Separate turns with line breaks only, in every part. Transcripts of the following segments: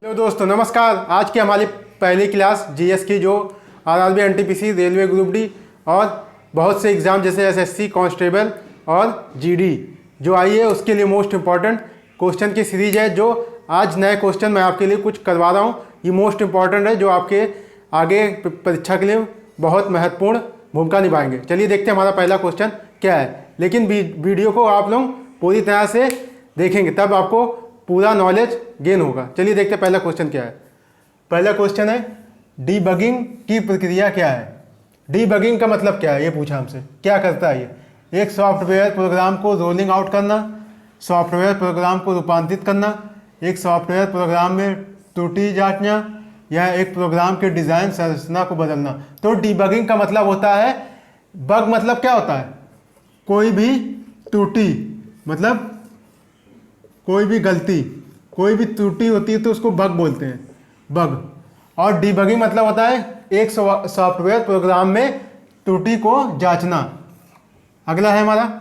तो दोस्तों नमस्कार। आज की हमारी पहली क्लास जीएस की, जो RRB, NTPC, railway group D और बहुत से एग्ज़ाम जैसे एसएससी, कांस्टेबल और जीडी जो आई है उसके लिए मोस्ट इम्पॉर्टेंट क्वेश्चन की सीरीज है। जो आज नए क्वेश्चन मैं आपके लिए कुछ करवा रहा हूँ, ये मोस्ट इम्पॉर्टेंट है, जो आपके आगे परीक्षा के लिए बहुत महत्वपूर्ण भूमिका निभाएंगे। चलिए देखते हैं हमारा पहला क्वेश्चन क्या है। लेकिन वीडियो को आप लोग पूरी तरह से देखेंगे, तब आपको पूरा नॉलेज गेन होगा। चलिए देखते हैं पहला क्वेश्चन क्या है। पहला क्वेश्चन है, डीबगिंग की प्रक्रिया क्या है। डीबगिंग का मतलब क्या है, ये पूछा हमसे। क्या करता है ये? एक सॉफ्टवेयर प्रोग्राम को रोलिंग आउट करना, सॉफ्टवेयर प्रोग्राम को रूपांतरित करना, एक सॉफ्टवेयर प्रोग्राम में त्रुटि जांचना, या एक प्रोग्राम के डिज़ाइन संरचना को बदलना। तो डीबगिंग का मतलब होता है, बग मतलब क्या होता है? कोई भी त्रुटि, मतलब कोई भी गलती, कोई भी त्रुटि होती है तो उसको बग बोलते हैं, बग। और डीबगिंग मतलब होता है एक सॉफ्टवेयर प्रोग्राम में त्रुटि को जांचना। अगला है हमारा,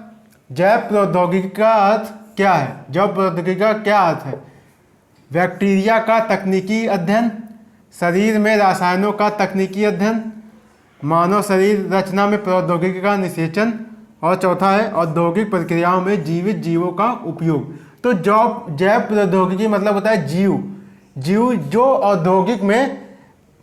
जैव प्रौद्योगिकी का अर्थ क्या है। जैव प्रौद्योगिकी का क्या अर्थ है? बैक्टीरिया का तकनीकी अध्ययन, शरीर में रसायनों का तकनीकी अध्ययन, मानव शरीर रचना में प्रौद्योगिकी का निषेचन, और चौथा है औद्योगिक प्रक्रियाओं में जीवित जीवों का उपयोग। तो जैव प्रौद्योगिकी मतलब होता है जीव जो औद्योगिक में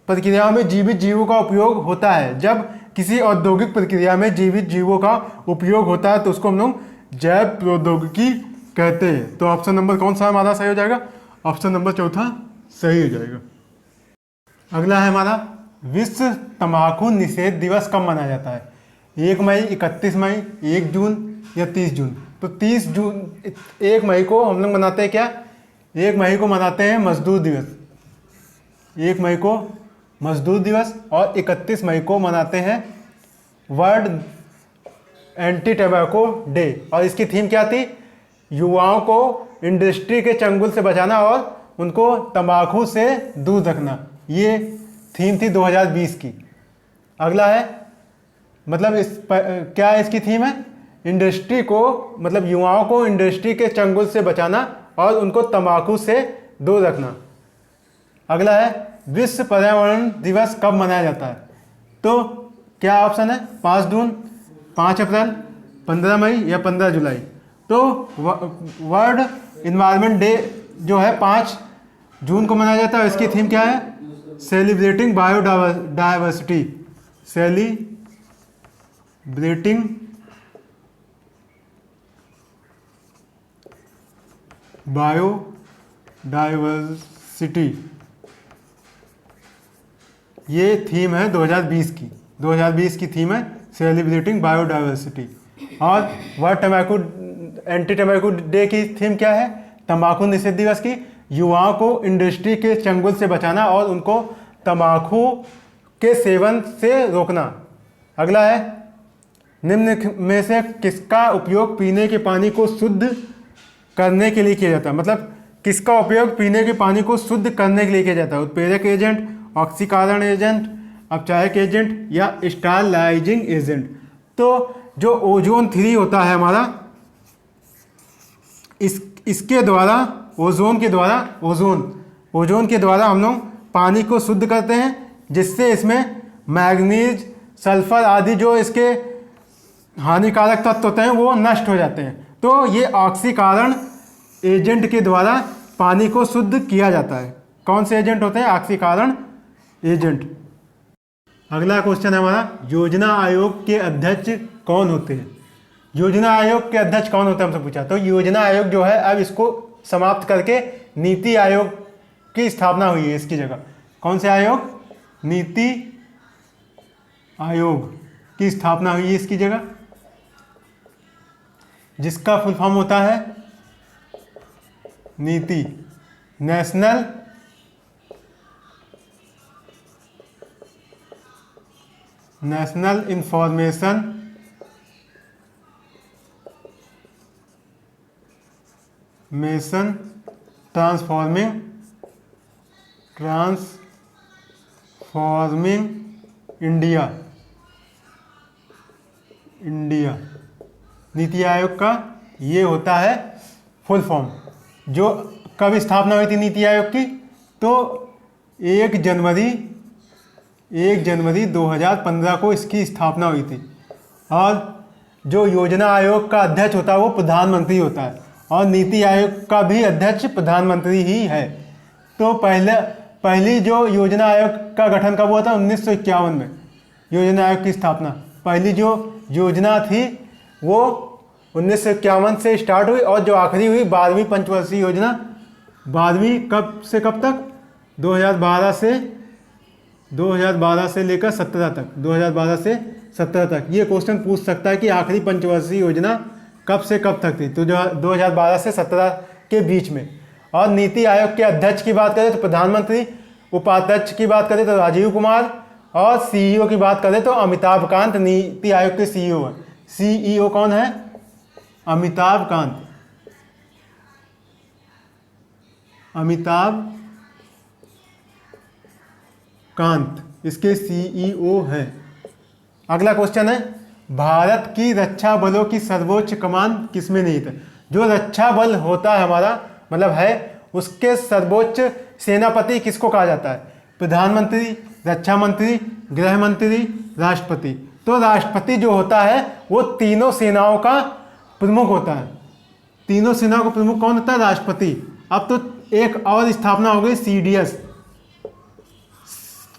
प्रक्रियाओं में जीवित जीवों का उपयोग होता है। जब किसी औद्योगिक प्रक्रिया में जीवित जीवों का उपयोग होता है तो उसको हम लोग जैव प्रौद्योगिकी कहते हैं। तो ऑप्शन नंबर कौन सा हमारा सही हो जाएगा? ऑप्शन नंबर चौथा सही हो जाएगा। अगला है हमारा, विश्व तंबाकू निषेध दिवस कब मनाया जाता है? 1 मई, 31 मई, 1 जून या 30 जून? तो 30 जून, 1 मई को हम लोग मनाते हैं क्या? 1 मई को मनाते हैं मजदूर दिवस। 1 मई को मजदूर दिवस, और 31 मई को मनाते हैं वर्ल्ड एंटी टबैको डे। और इसकी थीम क्या थी? युवाओं को इंडस्ट्री के चंगुल से बचाना और उनको तंबाकू से दूर रखना। ये थीम थी 2020 की। अगला है, मतलब क्या इसकी थीम है? इंडस्ट्री को, मतलब युवाओं को इंडस्ट्री के चंगुल से बचाना और उनको तंबाकू से दूर रखना। अगला है, विश्व पर्यावरण दिवस कब मनाया जाता है? तो क्या ऑप्शन है? 5 जून, 5 अप्रैल, 15 मई या 15 जुलाई? तो वर्ल्ड इन्वायरमेंट डे जो है 5 जून को मनाया जाता है। इसकी थीम क्या है? Celebrating biodiversity, celebrating biodiversity. ये थीम है 2020 की। 2020 की थीम है सेलिब्रेटिंग बायोडाइवर्सिटी। और वर्ल्ड टंबाकू एंटी टंबाकू डे की थीम क्या है? तंबाकू निषेध दिवस की, युवाओं को इंडस्ट्री के चंगुल से बचाना और उनको तंबाकू के सेवन से रोकना। अगला है, निम्न में से किसका उपयोग पीने के पानी को शुद्ध करने के लिए किया जाता है? मतलब किसका उपयोग पीने के पानी को शुद्ध करने के लिए किया जाता है? उत्प्रेरक एजेंट, ऑक्सीकरण एजेंट, अपचायक एजेंट या स्टरलाइजिंग एजेंट? तो जो ओजोन 3 होता है हमारा, इसके द्वारा, ओजोन के द्वारा हम लोग पानी को शुद्ध करते हैं, जिससे इसमें मैग्नीज, सल्फर आदि जो इसके हानिकारक तत्व होते हैं वो नष्ट हो जाते हैं। तो ये ऑक्सीकरण एजेंट के द्वारा पानी को शुद्ध किया जाता है। कौन से एजेंट होते हैं? ऑक्सीकरण एजेंट। अगला क्वेश्चन है हमारा, योजना आयोग के अध्यक्ष कौन होते हैं? योजना आयोग के अध्यक्ष कौन होते हैं हमसे पूछा। तो योजना आयोग जो है, अब इसको समाप्त करके नीति आयोग की स्थापना हुई है इसकी जगह। कौन से आयोग? नीति आयोग की स्थापना हुई है इसकी जगह, जिसका फुल फॉर्म होता है नीति, national information transforming India. NITI Aayog का ये होता है फुल फॉर्म। जो कब स्थापना हुई थी नीति आयोग की? तो 1 जनवरी 2015 को इसकी स्थापना हुई थी। और जो योजना आयोग का अध्यक्ष होता है वो प्रधानमंत्री होता है, और नीति आयोग का भी अध्यक्ष प्रधानमंत्री ही है। तो पहली जो योजना आयोग का गठन कब हुआ था? 1951 में योजना आयोग की स्थापना। पहली जो योजना थी वो 1951 से स्टार्ट हुई, और जो आखिरी हुई 12वीं पंचवर्षीय योजना। 12वीं कब से कब तक? 2012 से लेकर 17 तक, 2012 से 17 तक। ये क्वेश्चन पूछ सकता है कि आखिरी पंचवर्षीय योजना कब से कब तक थी, तो जो 2012 से 17 के बीच में। और नीति आयोग के अध्यक्ष की बात करें तो प्रधानमंत्री, उपाध्यक्ष की बात करें तो राजीव कुमार, और सीईओ की बात करें तो अमिताभ कांत नीति आयोग के सीईओ हैं। सीईओ कौन है? अमिताभ कांत। अमिताभ कांत इसके सीईओ हैं। अगला क्वेश्चन है, भारत की रक्षा बलों की सर्वोच्च कमान किसमें निहित है? जो रक्षा बल होता है हमारा, मतलब है, उसके सर्वोच्च सेनापति किसको कहा जाता है? प्रधानमंत्री, रक्षा मंत्री, गृह मंत्री, राष्ट्रपति। तो राष्ट्रपति जो होता है वो तीनों सेनाओं का प्रमुख होता है। तीनों सेनाओं का प्रमुख कौन होता है? राष्ट्रपति। अब तो एक और स्थापना हो गई, CDS,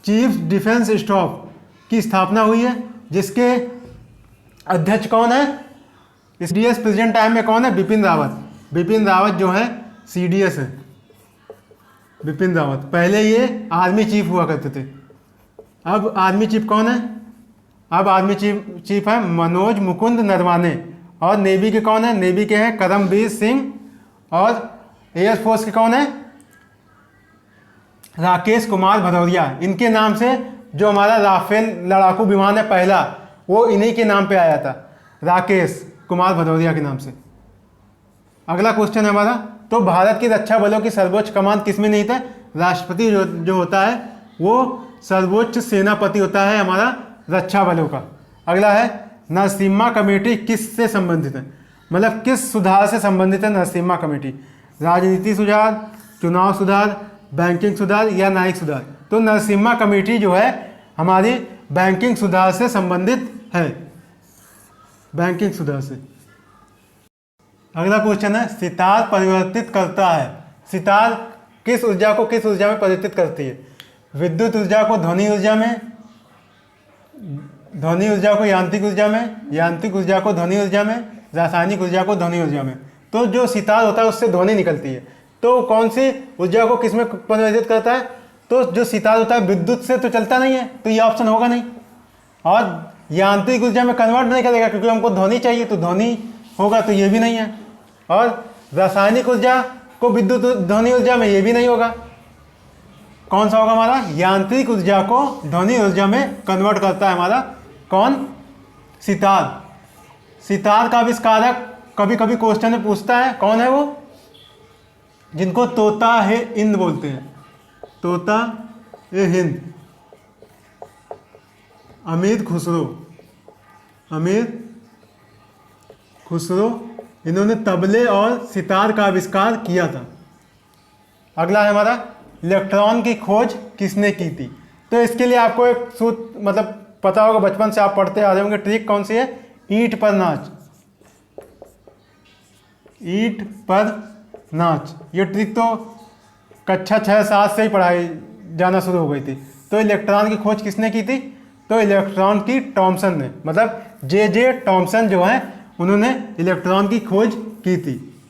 चीफ डिफेंस स्टाफ की स्थापना हुई है, जिसके अध्यक्ष कौन है? CDS प्रेजेंट टाइम में कौन है? बिपिन रावत। बिपिन रावत जो है CDS है, बिपिन रावत। पहले ये आर्मी चीफ हुआ करते थे। अब आर्मी चीफ कौन है? अब आर्मी चीफ है मनोज मुकुंद नरवाने। और नेवी के कौन है? नेवी के हैं करमबीर सिंह। और एयरफोर्स के कौन है? राकेश कुमार भदौरिया। इनके नाम से जो हमारा राफेल लड़ाकू विमान है पहला, वो इन्हीं के नाम पे आया था, राकेश कुमार भदौरिया के नाम से। अगला क्वेश्चन है हमारा, तो भारत की रक्षा बलों की सर्वोच्च कमान किसमें निहित है? राष्ट्रपति जो होता है वो सर्वोच्च सेनापति होता है हमारा रक्षा बलों का। अगला है, नरसिम्हा कमेटी किससे संबंधित है? मतलब किस सुधार से संबंधित है नरसिम्हा कमेटी? राजनीति सुधार, चुनाव सुधार, बैंकिंग सुधार या न्यायिक सुधार? तो नरसिम्हा कमेटी जो है हमारी बैंकिंग सुधार से संबंधित है, बैंकिंग सुधार से। अगला क्वेश्चन है, सितार परिवर्तित करता है। सितार किस ऊर्जा को किस ऊर्जा में परिवर्तित करती है? विद्युत ऊर्जा को ध्वनि ऊर्जा में, ध्वनि ऊर्जा को यांत्रिक ऊर्जा में, यांत्रिक ऊर्जा को ध्वनि ऊर्जा में, रासायनिक ऊर्जा को ध्वनि ऊर्जा में। तो जो सितार होता है उससे ध्वनि निकलती है, तो कौन सी ऊर्जा को किस में परिवर्तित करता है? तो जो सितार होता है विद्युत से तो चलता नहीं है, तो ये ऑप्शन होगा नहीं। और यांत्रिक ऊर्जा में कन्वर्ट नहीं करेगा क्योंकि हमको ध्वनि चाहिए, तो ध्वनि होगा, तो ये भी नहीं है। और रासायनिक ऊर्जा को विद्युत ध्वनि ऊर्जा में, ये भी नहीं होगा। कौन सा होगा हमारा? यांत्रिक ऊर्जा को ध्वनि ऊर्जा में कन्वर्ट करता है हमारा कौन? सितार। सितार का आविष्कारक कभी कभी क्वेश्चन में पूछता है, कौन है वो? जिनको तोता है हिंद बोलते हैं, तोता ए हिंद, अमीर खुसरो। अमीर खुसरो, इन्होंने तबले और सितार का आविष्कार किया था। अगला है हमारा, इलेक्ट्रॉन की खोज किसने की थी? तो इसके लिए आपको एक सूत्र मतलब पता होगा, बचपन से आप पढ़ते आ रहे होंगे। ट्रिक कौन सी है? ईंट पर नाच, ईंट पर नाच। ये ट्रिक तो कक्षा 6-7 से ही पढ़ाई जाना शुरू हो गई थी। तो इलेक्ट्रॉन की खोज किसने की थी? तो इलेक्ट्रॉन की थॉमसन ने, मतलब जे थॉमसन जो है उन्होंने इलेक्ट्रॉन की खोज की थी।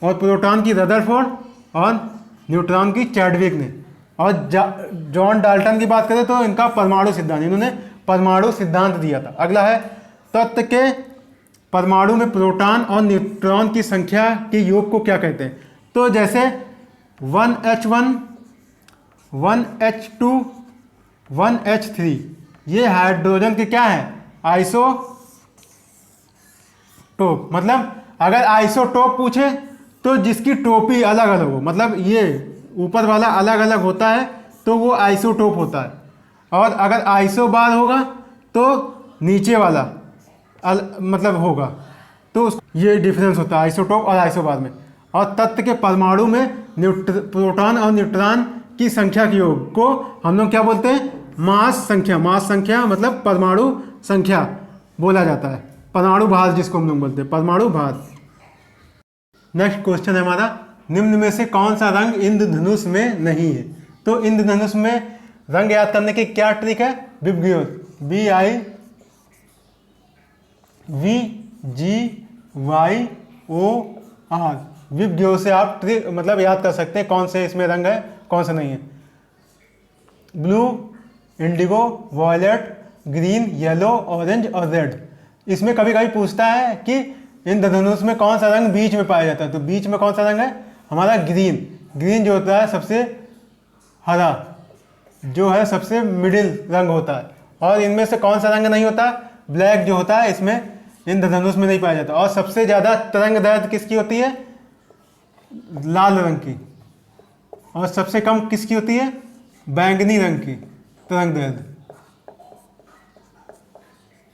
और प्रोटॉन की रदरफोर्ड और न्यूट्रॉन की चैडविक ने। और जॉन डाल्टन की बात करें तो इनका परमाणु सिद्धांत, इन्होंने परमाणु सिद्धांत दिया था। अगला है, तत्व के परमाणु में प्रोटॉन और न्यूट्रॉन की संख्या के योग को क्या कहते हैं? तो जैसे 1h1, 1h2, 1h3, ये हाइड्रोजन के क्या है? आइसोटोप। मतलब अगर आइसोटोप पूछे तो जिसकी टोपी अलग अलग हो, मतलब ये ऊपर वाला अलग अलग होता है तो वो आइसोटोप होता है। और अगर आइसो बार होगा तो नीचे वाला मतलब होगा, तो ये डिफरेंस होता है आइसोटोप और आइसोबार में। और तत्व के परमाणु में प्रोटॉन और न्यूट्रॉन की संख्या के योग को हम लोग क्या बोलते हैं? मास संख्या मतलब परमाणु संख्या बोला जाता है, परमाणु भार जिसको हम लोग बोलते हैं, परमाणु भार। नेक्स्ट क्वेश्चन है हमारा, निम्न में से कौन सा रंग इंद्रधनुष में नहीं है? तो इंद्रधनुष में रंग याद करने की क्या ट्रिक है? विबग्योर, VIVGYOR, विबग्योर से आप ट्रिक मतलब याद कर सकते हैं कौन से इसमें रंग है, कौन सा नहीं है। Blue, indigo, violet, green, yellow, orange और रेड। इसमें कभी कभी पूछता है कि इंद्रधनुष में कौन सा रंग बीच में पाया जाता है, तो बीच में कौन सा रंग है? हमारा ग्रीन। ग्रीन जो होता है सबसे हरा, जो है सबसे मिडिल रंग होता है। और इनमें से कौन सा रंग नहीं होता? ब्लैक जो होता है इसमें इंद्रधनुष में नहीं पाया जाता। और सबसे ज़्यादा तरंग दैर्घ्य किसकी होती है? लाल रंग की। और सबसे कम किसकी होती है? बैंगनी रंग की तरंग दैर्घ्य,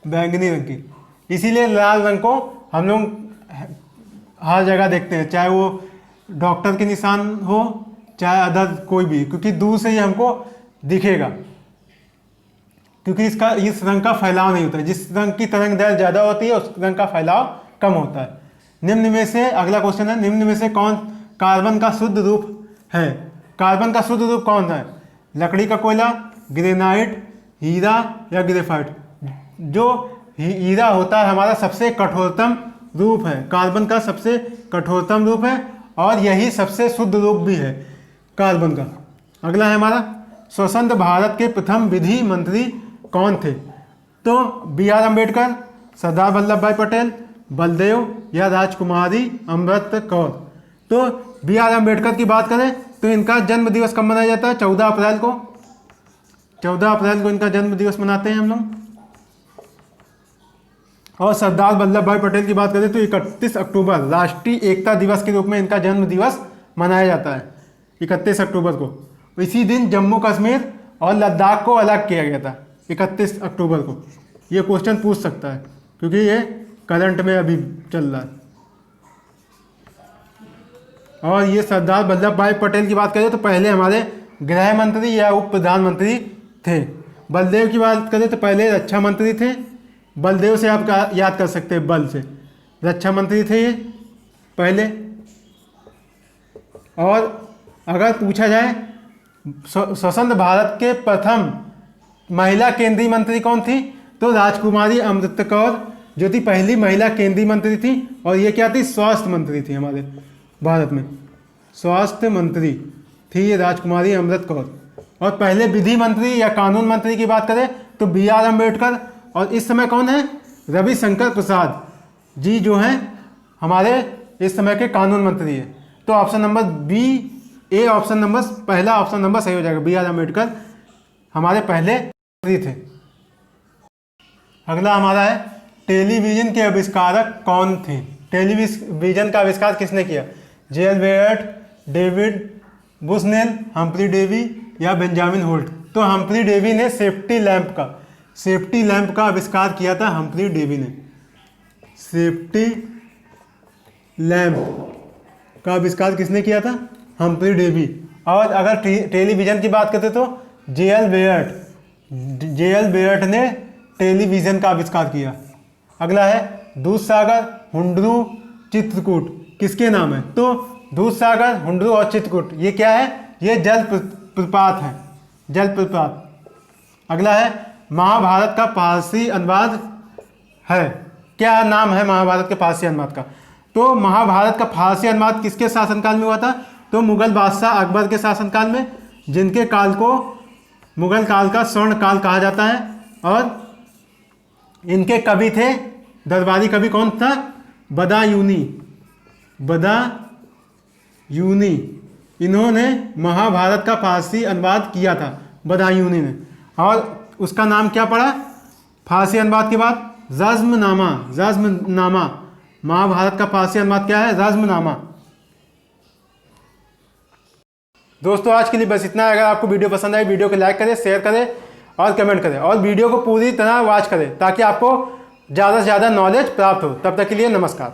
बैंगनी रंग की। इसीलिए लाल रंग को हम लोग हर जगह देखते हैं, चाहे वो डॉक्टर के निशान हो चाहे अदर कोई भी, क्योंकि दूर से ही हमको दिखेगा, क्योंकि इस रंग का फैलाव नहीं होता है। जिस रंग की तरंग दैर्घ्य ज़्यादा होती है उस रंग का फैलाव कम होता है। निम्न में से, अगला क्वेश्चन है, निम्न में से कौन कार्बन का शुद्ध रूप है? कार्बन का शुद्ध रूप कौन है? लकड़ी का कोयला, ग्रेनाइट, हीरा या ग्रेफाइट? जो हीरा होता है हमारा सबसे कठोरतम रूप है, कार्बन का सबसे कठोरतम रूप है और यही सबसे शुद्ध रूप भी है कार्बन का। अगला है हमारा, स्वतंत्र भारत के प्रथम विधि मंत्री कौन थे? तो BR अम्बेडकर, सरदार वल्लभ भाई पटेल, बलदेव या राजकुमारी अमृत कौर? तो BR अम्बेडकर की बात करें तो इनका जन्म दिवस कब मनाया जाता है? 14 अप्रैल को। 14 अप्रैल को इनका जन्म दिवस मनाते हैं हम लोग। और सरदार वल्लभ भाई पटेल की बात करें तो 31 अक्टूबर राष्ट्रीय एकता दिवस के रूप में इनका जन्म दिवस मनाया जाता है, 31 अक्टूबर को। इसी दिन जम्मू कश्मीर और लद्दाख को अलग किया गया था, 31 अक्टूबर को। ये क्वेश्चन पूछ सकता है क्योंकि ये करंट में अभी चल रहा है। और ये सरदार वल्लभ भाई पटेल की बात करें तो पहले हमारे गृह मंत्री या उप प्रधानमंत्री थे। बलदेव की बात करें तो पहले रक्षा मंत्री थे। बलदेव से आप याद कर सकते हैं, बल से रक्षा मंत्री थे ये पहले। और अगर पूछा जाए स्वतंत्र भारत के प्रथम महिला केंद्रीय मंत्री कौन थी, तो राजकुमारी अमृत कौर जो थी पहली महिला केंद्रीय मंत्री थी। और ये क्या थी? स्वास्थ्य मंत्री थी हमारे भारत में, स्वास्थ्य मंत्री थी ये राजकुमारी अमृत कौर। और पहले विधि मंत्री या कानून मंत्री की बात करें तो BR अम्बेडकर। और इस समय कौन है? रविशंकर प्रसाद जी जो हैं हमारे इस समय के कानून मंत्री है। तो option number A option number पहला ऑप्शन नंबर सही हो जाएगा। BR अम्बेडकर हमारे पहले मंत्री थे। अगला हमारा है, टेलीविजन के आविष्कारक कौन थे? टेलीविजन का आविष्कार किसने किया? JL Baird, David Bushnell, Humphry Davy या बेंजामिन होल्ट? तो हम्फ्री डेवी ने सेफ्टी लैंप का आविष्कार किया था। हम्फ्री डेवी ने सेफ्टी लैंप का आविष्कार किसने किया था? Humphry Davy. और अगर टेलीविज़न की बात करते तो JL बेयर्ट ने टेलीविज़न का आविष्कार किया। अगला है, दूधसागर, हुंडरू, चित्रकूट किसके नाम है? तो दूधसागर, हुंडरू और चित्रकूट ये क्या है? ये जल प्रपात है, जल प्रपात। अगला है, महाभारत का फारसी अनुवाद है, क्या नाम है महाभारत के फारसी अनुवाद का? तो महाभारत का फारसी अनुवाद किसके शासनकाल में हुआ था? तो मुगल बादशाह अकबर के शासनकाल में, जिनके काल को मुगल काल का स्वर्ण काल कहा जाता है। और इनके कवि थे, दरबारी कवि कौन था? बदायूनी। इन्होंने महाभारत का फारसी अनुवाद किया था, बदायूनी ने। और उसका नाम क्या पड़ा फारसी अनुवाद के बाद? रज़्मनामा। महाभारत का फारसी अनुवाद क्या है? रज़्मनामा। दोस्तों आज के लिए बस इतना है। अगर आपको वीडियो पसंद आए, वीडियो को लाइक करें, शेयर करें और कमेंट करें, और वीडियो को पूरी तरह वॉच करें ताकि आपको ज़्यादा से ज़्यादा नॉलेज प्राप्त हो। तब तक के लिए नमस्कार।